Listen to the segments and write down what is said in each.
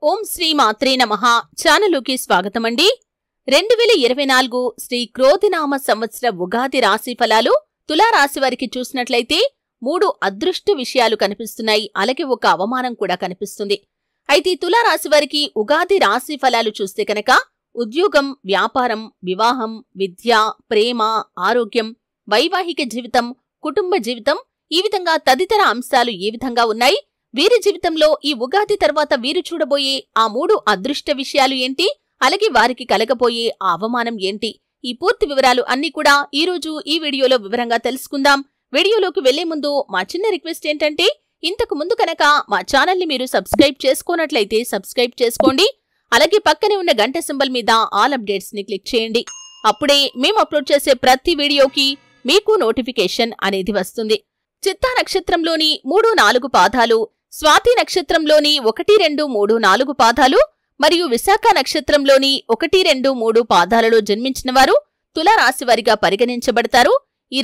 ఓం శ్రీ మాత్రే నమః ఛానలుకి స్వాగతమండి. 2024 శ్రీ క్రోధినామ సంవత్సర ఉగాది రాశి ఫలాలు తులారాశి వారికి చూసినట్లయితే 3 అదృష్ట విషయాలు కనిపిస్తున్నాయి. అలాగే ఒక అవమానం కూడా కనిపిస్తుంది. అయితే తులారాశి వారికి ఉగాది రాశి ఫలాలు చూస్తే కనుక ఉద్యోగం, వ్యాపారం, వివాహం, విద్య, ప్రేమ, ఆరోగ్యం, వైవాహిక జీవితం, కుటుంబ జీవితం ఈ విధంగా తదితర అంశాలు ఏ విధంగా ఉన్నాయి, వీరి జీవితంలో ఈ ఉగాది తర్వాత వీరు చూడబోయే ఆ 3 అదృష్ట విషయాలు ఏంటి, అలాగే వారికి కలగబోయే ఆ అవమానం ఏంటి, ఈ పూర్తి వివరాలు అన్నీ కూడా ఈ రోజు ఈ వీడియోలో వివరంగా తెలుసుకుందాం. వీడియోలోకి వెళ్లే ముందు మా చిన్న రిక్వెస్ట్ ఏంటంటే, ఇంతకు ముందు కనుక మా ఛానల్ని మీరు సబ్స్క్రైబ్ చేసుకోనట్లయితే సబ్స్క్రైబ్ చేసుకోండి. అలాగే పక్కనే ఉన్న గంట సింబల్ మీద ఆల్ అప్డేట్స్ ని క్లిక్ చేయండి. అప్పుడే మేము అప్లోడ్ చేసే ప్రతి వీడియోకి మీకు నోటిఫికేషన్ అనేది వస్తుంది. చిత్తా నక్షత్రంలోని 3-4 పాదాలు, స్వాతి నక్షత్రంలోని 1, 2, 3, 4 పాదాలు మరియు విశాఖ నక్షత్రంలోని 1, 2, 3 పాదాలలో జన్మించిన వారు తులారాశి వారిగా పరిగణించబడతారు. ఈ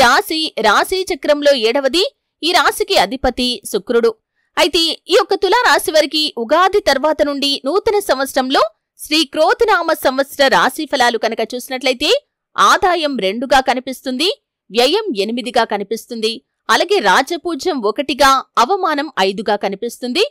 రాశి చక్రంలో 7వది. ఈ రాశికి అధిపతి శుక్రుడు. అయితే ఈ యొక్క తులారాశి వారికి ఉగాది తర్వాత నుండి నూతన సంవత్సరంలో శ్రీ క్రోధినామ సంవత్సర రాశి ఫలాలు కనుక చూసినట్లయితే ఆదాయం 2గా కనిపిస్తుంది, వ్యయం 8గా కనిపిస్తుంది, అలాగే రాజపూజ్యం 1గా, అవమానం 5గా కనిపిస్తుంది.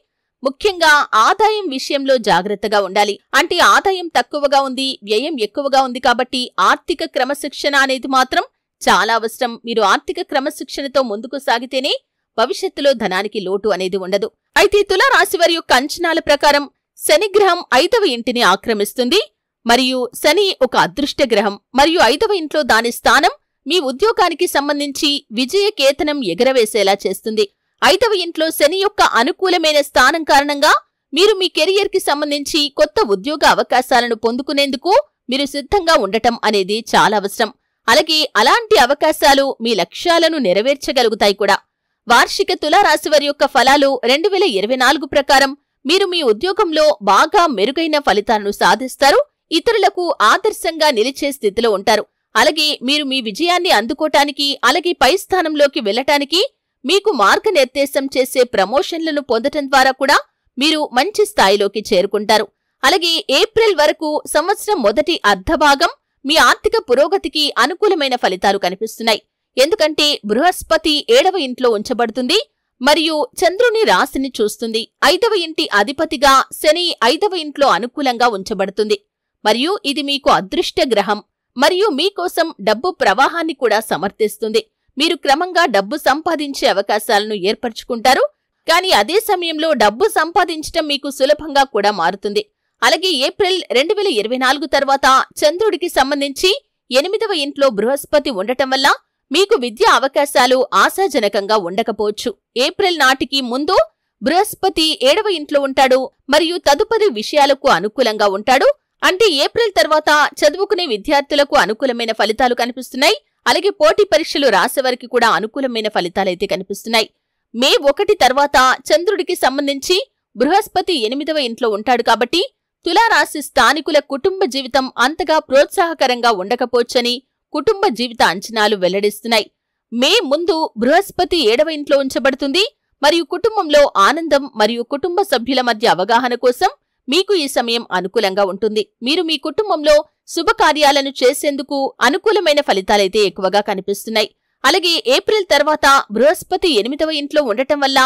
ముఖ్యంగా ఆదాయం విషయంలో జాగ్రత్తగా ఉండాలి. అంటే ఆదాయం తక్కువగా ఉంది, వ్యయం ఎక్కువగా ఉంది కాబట్టి ఆర్థిక క్రమశిక్షణ అనేది మాత్రం చాలా అవసరం. మీరు ఆర్థిక క్రమశిక్షణతో ముందుకు సాగితేనే భవిష్యత్తులో ధనానికి లోటు అనేది ఉండదు. అయితే తులారాశి వారి యొక్క అంచనాల ప్రకారం శనిగ్రహం 5వ ఇంటిని ఆక్రమిస్తుంది. మరియు శని ఒక అదృష్ట గ్రహం. మరియు 5వ ఇంట్లో దాని స్థానం మీ ఉద్యోగానికి సంబంధించి విజయకేతనం ఎగరవేసేలా చేస్తుంది. 5వ ఇంట్లో శని యొక్క అనుకూలమైన స్థానం కారణంగా మీరు మీ కెరియర్ కి సంబంధించి కొత్త ఉద్యోగ అవకాశాలను పొందుకునేందుకు మీరు సిద్ధంగా ఉండటం అనేది చాలా అవసరం. అలాగే అలాంటి అవకాశాలు మీ లక్ష్యాలను నెరవేర్చగలుగుతాయి కూడా. వార్షిక తులారాశి వారి యొక్క ఫలాలు 2024 ప్రకారం మీరు మీ ఉద్యోగంలో బాగా మెరుగైన ఫలితాలను సాధిస్తారు. ఇతరులకు ఆదర్శంగా నిలిచే స్థితిలో ఉంటారు. అలాగే మీరు మీ విజయాన్ని అందుకోటానికి, అలాగే పై స్థానంలోకి వెళ్లటానికి మీకు మార్గనిర్దేశం చేసే ప్రమోషన్లను పొందటం ద్వారా కూడా మీరు మంచి స్థాయిలోకి చేరుకుంటారు. అలాగే ఏప్రిల్ వరకు సంవత్సరం మొదటి అర్ధభాగం మీ ఆర్థిక పురోగతికి అనుకూలమైన ఫలితాలు కనిపిస్తున్నాయి. ఎందుకంటే బృహస్పతి 7వ ఇంట్లో ఉంచబడుతుంది మరియు చంద్రుని రాశిని చూస్తుంది. 5వ ఇంటి అధిపతిగా శని 5వ ఇంట్లో అనుకూలంగా ఉంచబడుతుంది. మరియు ఇది మీకు అదృష్ట గ్రహం మరియు మీకోసం డబ్బు ప్రవాహాన్ని కూడా సమర్థిస్తుంది. మీరు క్రమంగా డబ్బు సంపాదించే అవకాశాలను ఏర్పరచుకుంటారు. కానీ అదే సమయంలో డబ్బు సంపాదించటం మీకు సులభంగా కూడా మారుతుంది. అలాగే ఏప్రిల్ 2024 తర్వాత చంద్రుడికి సంబంధించి 8వ ఇంట్లో బృహస్పతి ఉండటం వల్ల మీకు విద్యా అవకాశాలు ఆశాజనకంగా ఉండకపోవచ్చు. ఏప్రిల్ నాటికి ముందు బృహస్పతి 7వ ఇంట్లో ఉంటాడు మరియు తదుపరి విషయాలకు అనుకూలంగా ఉంటాడు. అంటే ఏప్రిల్ తర్వాత చదువుకునే విద్యార్థులకు అనుకూలమైన ఫలితాలు కనిపిస్తున్నాయి. అలాగే పోటీ పరీక్షలు రాసేవారికి కూడా అనుకూలమైన ఫలితాలైతే కనిపిస్తున్నాయి. మే 1 తర్వాత చంద్రుడికి సంబంధించి బృహస్పతి 8వ ఇంట్లో ఉంటాడు కాబట్టి తులారాశి స్థానికుల కుటుంబ జీవితం అంతగా ప్రోత్సాహకరంగా ఉండకపోవచ్చని కుటుంబ జీవిత అంచనాలు వెల్లడిస్తున్నాయి. మే ముందు బృహస్పతి 7వ ఇంట్లో ఉంచబడుతుంది మరియు కుటుంబంలో ఆనందం మరియు కుటుంబ సభ్యుల మధ్య అవగాహన కోసం మీకు ఈ సమయం అనుకూలంగా ఉంటుంది. మీరు మీ కుటుంబంలో శుభకార్యాలను చేసేందుకు అనుకూలమైన ఫలితాలైతే ఎక్కువగా కనిపిస్తున్నాయి. అలాగే ఏప్రిల్ తర్వాత బృహస్పతి 8వ ఇంట్లో ఉండటం వల్ల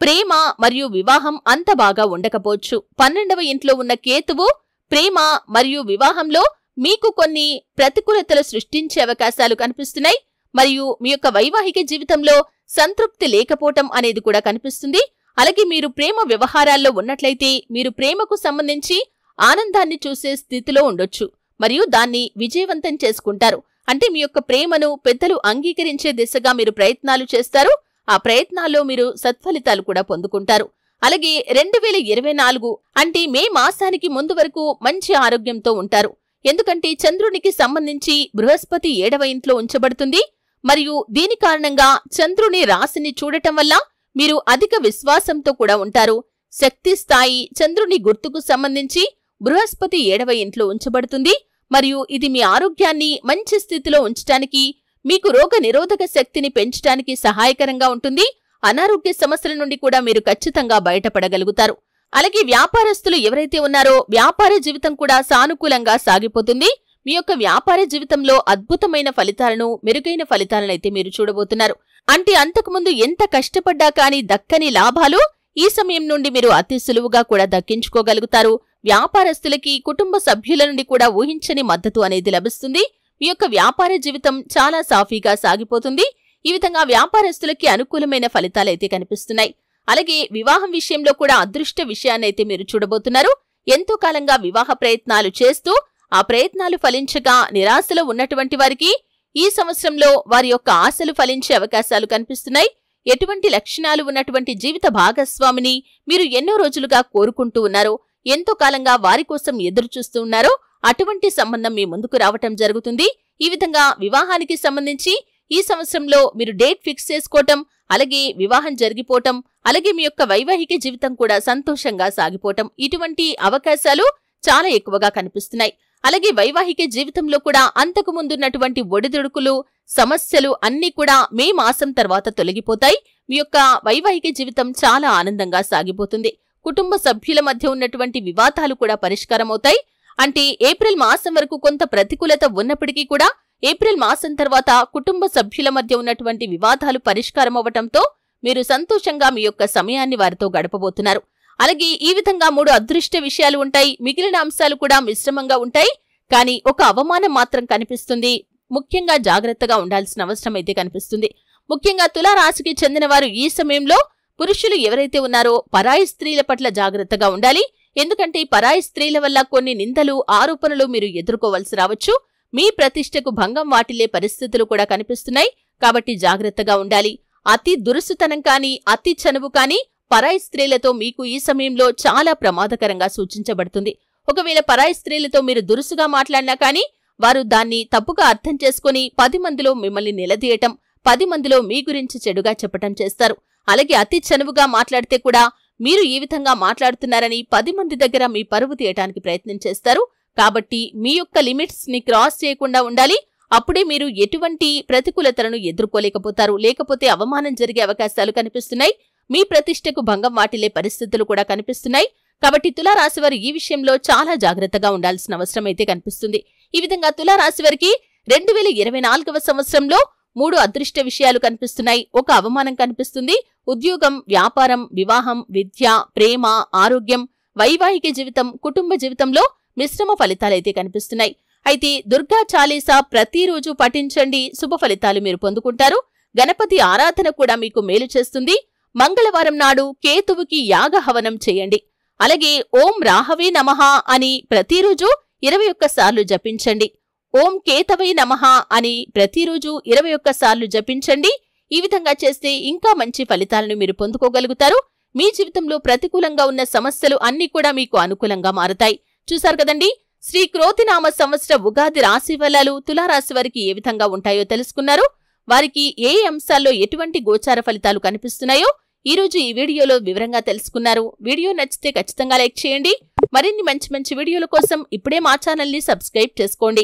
ప్రేమ మరియు వివాహం అంత బాగా ఉండకపోవచ్చు. 12వ ఇంట్లో ఉన్న కేతువు ప్రేమ మరియు వివాహంలో మీకు కొన్ని ప్రతికూలతలు సృష్టించే అవకాశాలు కనిపిస్తున్నాయి. మరియు మీ యొక్క వైవాహిక జీవితంలో సంతృప్తి లేకపోవటం అనేది కూడా కనిపిస్తుంది. అలాగే మీరు ప్రేమ వ్యవహారాల్లో ఉన్నట్లయితే మీరు ప్రేమకు సంబంధించి ఆనందాన్ని చూసే స్థితిలో ఉండొచ్చు మరియు దాన్ని విజయవంతం చేసుకుంటారు. అంటే మీ యొక్క ప్రేమను పెద్దలు అంగీకరించే దిశగా మీరు ప్రయత్నాలు చేస్తారు. ఆ ప్రయత్నాల్లో మీరు సత్ఫలితాలు కూడా పొందుకుంటారు. అలాగే 2024 అంటే మే మాసానికి ముందు వరకు మంచి ఆరోగ్యంతో ఉంటారు. ఎందుకంటే చంద్రునికి సంబంధించి బృహస్పతి 7వ ఇంట్లో ఉంచబడుతుంది మరియు దీని కారణంగా చంద్రుని రాశిని చూడటం వల్ల మీరు అధిక విశ్వాసంతో కూడా ఉంటారు. శక్తి స్థాయి చంద్రుని గుర్తుకు సంబంధించి బృహస్పతి 7వ ఇంట్లో ఉంచబడుతుంది మరియు ఇది మీ ఆరోగ్యాన్ని మంచి స్థితిలో ఉంచటానికి, మీకు రోగ నిరోధక శక్తిని పెంచటానికి సహాయకరంగా ఉంటుంది. అనారోగ్య సమస్యల నుండి కూడా మీరు ఖచ్చితంగా బయటపడగలుగుతారు. అలాగే వ్యాపారస్తులు ఎవరైతే ఉన్నారో వ్యాపార జీవితం కూడా సానుకూలంగా సాగిపోతుంది. మీ యొక్క వ్యాపార జీవితంలో అద్భుతమైన ఫలితాలను, మెరుగైన ఫలితాలను అయితే మీరు చూడబోతున్నారు. అంటే అంతకుముందు ఎంత కష్టపడ్డా కానీ దక్కని లాభాలు ఈ సమయం నుండి మీరు అతి సులువుగా కూడా దక్కించుకోగలుగుతారు. వ్యాపారస్తులకి కుటుంబ సభ్యుల నుండి కూడా ఊహించని మద్దతు అనేది లభిస్తుంది. మీ యొక్క వ్యాపార జీవితం చాలా సాఫీగా సాగిపోతుంది. ఈ విధంగా వ్యాపారస్తులకి అనుకూలమైన ఫలితాలైతే కనిపిస్తున్నాయి. అలాగే వివాహం విషయంలో కూడా అదృష్ట విషయాన్నైతే మీరు చూడబోతున్నారు. ఎంతో కాలంగా వివాహ ప్రయత్నాలు చేస్తూ ఆ ప్రయత్నాలు ఫలించగా నిరాశలో ఉన్నటువంటి వారికి ఈ సంవత్సరంలో వారి యొక్క ఆశలు ఫలించే అవకాశాలు కనిపిస్తున్నాయి. ఎటువంటి లక్షణాలు ఉన్నటువంటి జీవిత భాగస్వామిని మీరు ఎన్నో రోజులుగా కోరుకుంటూ ఉన్నారో, ఎంతో కాలంగా వారి కోసం ఎదురు చూస్తూ ఉన్నారో అటువంటి సంబంధం మీ ముందుకు రావటం జరుగుతుంది. ఈ విధంగా వివాహానికి సంబంధించి ఈ సంవత్సరంలో మీరు డేట్ ఫిక్స్ చేసుకోవటం, అలాగే వివాహం జరిగిపోవటం, అలాగే మీ యొక్క వైవాహిక జీవితం కూడా సంతోషంగా సాగిపోవటం, ఇటువంటి అవకాశాలు చాలా ఎక్కువగా కనిపిస్తున్నాయి. అలాగే వైవాహిక జీవితంలో కూడా అంతకు ముందున్నటువంటి ఒడిదుడుకులు, సమస్యలు అన్నీ కూడా మే మాసం తర్వాత తొలగిపోతాయి. మీ యొక్క వైవాహిక జీవితం చాలా ఆనందంగా సాగిపోతుంది. కుటుంబ సభ్యుల మధ్య ఉన్నటువంటి వివాదాలు కూడా పరిష్కారమవుతాయి. అంటే ఏప్రిల్ మాసం వరకు కొంత ప్రతికూలత ఉన్నప్పటికీ కూడా ఏప్రిల్ మాసం తర్వాత కుటుంబ సభ్యుల మధ్య ఉన్నటువంటి వివాదాలు పరిష్కారమవ్వటంతో మీరు సంతోషంగా మీ యొక్క సమయాన్ని వారితో గడపబోతున్నారు. అలాగే ఈ విధంగా 3 అదృష్ట విషయాలు ఉంటాయి. మిగిలిన అంశాలు కూడా మిశ్రమంగా ఉంటాయి. కానీ ఒక అవమానం మాత్రం కనిపిస్తుంది. ముఖ్యంగా జాగ్రత్తగా ఉండాల్సిన అవసరం అయితే కనిపిస్తుంది. ముఖ్యంగా తులారాశికి చెందిన వారు ఈ సమయంలో పురుషులు ఎవరైతే ఉన్నారో పరాయి స్త్రీల పట్ల జాగ్రత్తగా ఉండాలి. ఎందుకంటే పరాయి స్త్రీల వల్ల కొన్ని నిందలు, ఆరోపణలు మీరు ఎదుర్కోవలసి రావచ్చు. మీ ప్రతిష్టకు భంగం వాటిల్లే పరిస్థితులు కూడా కనిపిస్తున్నాయి. కాబట్టి జాగ్రత్తగా ఉండాలి. అతి దురుసుతనం కానీ, అతి చనువు కానీ పరాయి స్త్రీలతో మీకు ఈ సమయంలో చాలా ప్రమాదకరంగా సూచించబడుతుంది. ఒకవేళ పరాయి స్త్రీలతో మీరు దురుసుగా మాట్లాడినా కానీ వారు దాన్ని తప్పుగా అర్థం చేసుకుని 10 మందిలో మిమ్మల్ని నిలదీయటం, 10 మందిలో మీ గురించి చెడుగా చెప్పటం చేస్తారు. అలాగే అతి చనువుగా మాట్లాడితే కూడా మీరు ఈ విధంగా మాట్లాడుతున్నారని 10 మంది దగ్గర మీ పరువు తీయటానికి ప్రయత్నం చేస్తారు. కాబట్టి మీ యొక్క లిమిట్స్ ని క్రాస్ చేయకుండా ఉండాలి. అప్పుడే మీరు ఎటువంటి ప్రతికూలతలను ఎదుర్కోలేకపోతారు. లేకపోతే అవమానం జరిగే అవకాశాలు కనిపిస్తున్నాయి. మీ ప్రతిష్టకు భంగం వాటిల్లే పరిస్థితులు కూడా కనిపిస్తున్నాయి. కాబట్టి తులారాశి వారు ఈ విషయంలో చాలా జాగ్రత్తగా ఉండాల్సిన అవసరం అయితే కనిపిస్తుంది. ఈ విధంగా తులారాశి వారికి 2024వ సంవత్సరంలో 3 అదృష్ట విషయాలు కనిపిస్తున్నాయి. ఒక అవమానం కనిపిస్తుంది. ఉద్యోగం, వ్యాపారం, వివాహం, విద్య, ప్రేమ, ఆరోగ్యం, వైవాహిక జీవితం, కుటుంబ జీవితంలో మిశ్రమ ఫలితాలైతే కనిపిస్తున్నాయి. అయితే దుర్గా చాలీసా ప్రతిరోజు పఠించండి. శుభ ఫలితాలు మీరు పొందుకుంటారు. గణపతి ఆరాధన కూడా మీకు మేలు చేస్తుంది. మంగళవారం నాడు కేతువుకి యాగహవనం చేయండి. అలాగే ఓం రాహవే నమః అని ప్రతిరోజు 21 సార్లు జపించండి. ఓం కేతవై నమః అని ప్రతిరోజు 21 సార్లు జపించండి. ఈ విధంగా చేస్తే ఇంకా మంచి ఫలితాలను మీరు పొందుకోగలుగుతారు. మీ జీవితంలో ప్రతికూలంగా ఉన్న సమస్యలు అన్నీ కూడా మీకు అనుకూలంగా మారుతాయి. చూశారు కదండి, శ్రీ క్రోధినామ సంవత్సర ఉగాది రాశి ఫలాలు తులారాశి వారికి ఏ విధంగా ఉంటాయో తెలుసుకున్నారు. వారికి ఏ అంశాల్లో ఎటువంటి గోచార ఫలితాలు కనిపిస్తున్నాయో ఈ రోజు ఈ వీడియోలో వివరంగా తెలుసుకున్నారు. వీడియో నచ్చితే ఖచ్చితంగా లైక్ చేయండి. మరిన్ని మంచి వీడియోల కోసం ఇప్పుడే మా ఛానల్ని సబ్స్క్రైబ్ చేసుకోండి.